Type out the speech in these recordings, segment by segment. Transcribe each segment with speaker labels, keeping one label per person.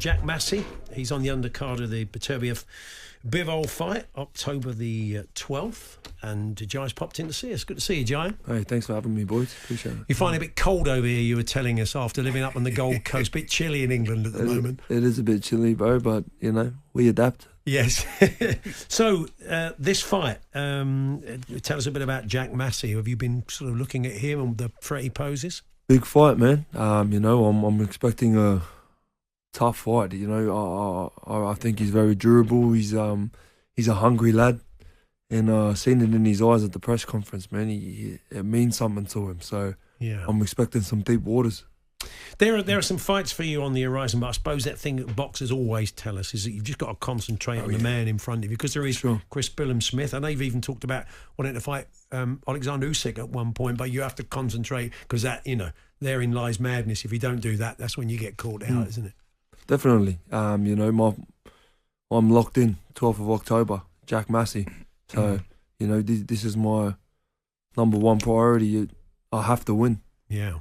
Speaker 1: Jack Massey. He's on the undercard of the Opetaia Bivol fight, October the 12th. And Jai's popped in to see us. Good to see you, Jai.
Speaker 2: Hey, thanks for having me, boys. Appreciate it.
Speaker 1: You find it a bit cold over here, you were telling us, after living up on the Gold Coast. Bit chilly in England at the moment.
Speaker 2: It is a bit chilly, bro, but, you know, we adapt.
Speaker 1: Yes. So, this fight, tell us a bit about Jack Massey. Have you been sort of looking at him and the threat he poses?
Speaker 2: Big fight, man. You know, I'm expecting a tough fight. You know, I think he's very durable. He's a hungry lad, and seen it in his eyes at the press conference, man. It means something to him. So yeah, I'm expecting some deep waters.
Speaker 1: There are some fights for you on the horizon, but I suppose that thing that boxers always tell us is that you've just got to concentrate on the man in front of you, because there is Chris Billam-Smith. I know you've even talked about wanting to fight Oleksandr Usyk at one point, but you have to concentrate, because that, you know, therein lies madness. If you don't do that, that's when you get caught out, isn't it?
Speaker 2: Definitely. You know, I'm locked in 12th of October, Jack Massey. So, you know, this is my number one priority. I have to win.
Speaker 1: Yeah.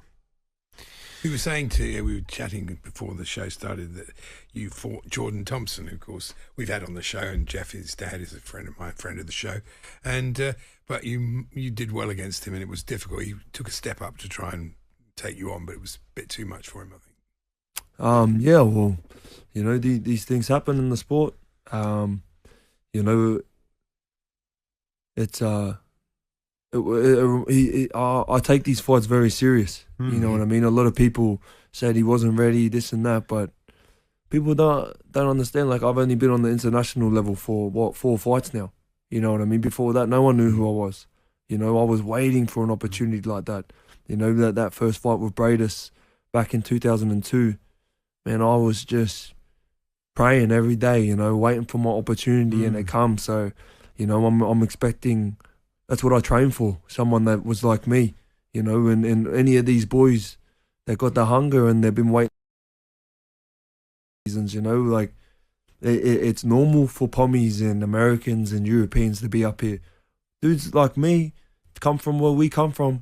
Speaker 3: We were saying to you, we were chatting before the show started, that you fought Jordan Thompson, who, of course, we've had on the show, and Jeff, his dad, is a friend of the show. And but you did well against him, and it was difficult. He took a step up to try and take you on, but it was a bit too much for him, I think.
Speaker 2: Yeah, well, you know, these things happen in the sport. You know, it's I take these fights very serious. You know what I mean? A lot of people said he wasn't ready, this and that, but people don't understand. Like, I've only been on the international level for 4 fights now. You know what I mean? Before that, no one knew who I was. You know, I was waiting for an opportunity like that. You know, that first fight with Bradis back in 2002, man, I was just praying every day, you know, waiting for my opportunity, and it comes. So, you know, I'm expecting. That's what I train for, someone that was like me, you know, and any of these boys that got the hunger and they've been waiting seasons, you know, like it's normal for Pommies and Americans and Europeans to be up here. Dudes like me come from where we come from,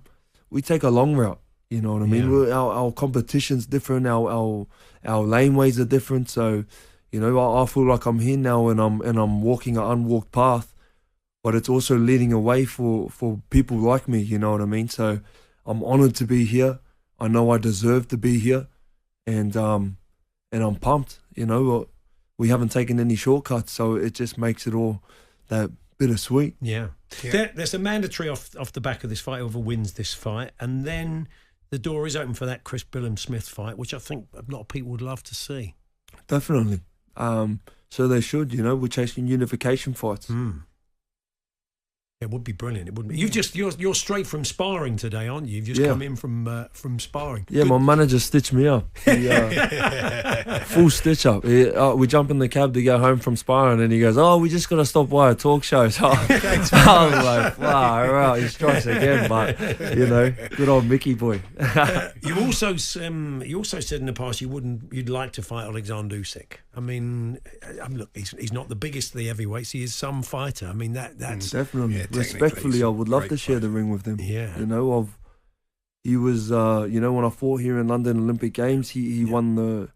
Speaker 2: we take a long route, you know what I mean? Our competition's different, our laneways are different, so, you know, I feel like I'm here now and I'm walking an unwalked path. But it's also leading a way for people like me, you know what I mean? So I'm honoured to be here. I know I deserve to be here, and I'm pumped. You know, we haven't taken any shortcuts, so it just makes it all that bittersweet.
Speaker 1: Yeah. There's a mandatory off the back of this fight. Whoever wins this fight, and then the door is open for that Chris Billam-Smith fight, which I think a lot of people would love to see.
Speaker 2: Definitely. So they should. You know, we're chasing unification fights.
Speaker 1: It would be brilliant. It wouldn't be. You're straight from sparring today, aren't you? You've just come in from sparring.
Speaker 2: Yeah, my manager stitched me up. He, full stitch up. We jump in the cab to go home from sparring, and he goes, "Oh, we just got to stop by a talk show." So I was like, "Wow, right, he strikes again." But you know, good old Mickey boy.
Speaker 1: You also said in the past you'd like to fight Oleksandr Usyk. I mean, look, he's not the biggest of the heavyweights. He is some fighter. I mean, that's
Speaker 2: definitely. Respectfully, I would love to share the ring with him.
Speaker 1: Yeah,
Speaker 2: you know, he was, you know, when I fought here in London Olympic Games, he won the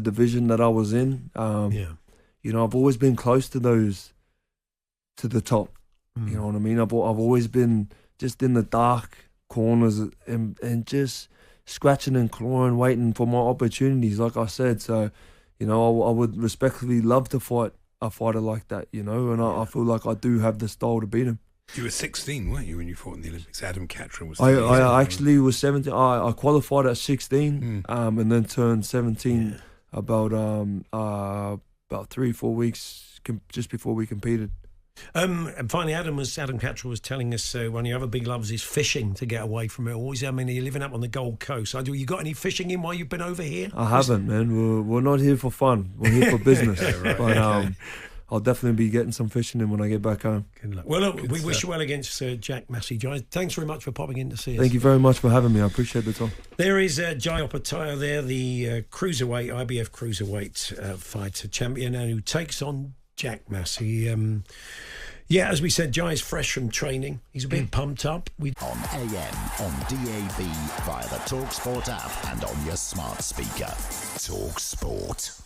Speaker 2: division that I was in. You know, I've always been close to the top. You know what I mean? I've always been just in the dark corners and just scratching and clawing, waiting for my opportunities. Like I said, so you know, I would respectfully love to fight a fighter like that, you know, and I feel like I do have the style to beat him.
Speaker 3: You were 16, weren't you, when you fought in the Olympics? Adam Catron was.
Speaker 2: I actually was 17. I qualified at 16, and then turned 17 about 3-4 weeks just before we competed.
Speaker 1: And finally, Adam Catron was telling us one of your other big loves is fishing to get away from it all. I mean, you're living up on the Gold Coast. You got any fishing in while you've been over here?
Speaker 2: I haven't, man. We're not here for fun. We're here for business. But I'll definitely be getting some fishing in when I get back home.
Speaker 1: Good luck. Well, look, we wish you well against Jack Massey. Jai, thanks very much for popping in to see us.
Speaker 2: Thank you very much for having me. I appreciate the time.
Speaker 1: There is Jai Opetaia there, the cruiserweight, IBF cruiserweight fighter champion, and who takes on Jack Massey. Yeah, as we said, Jai's fresh from training. He's a bit pumped up.
Speaker 4: On AM, on DAB, via the talkSPORT app and on your smart speaker. talkSPORT.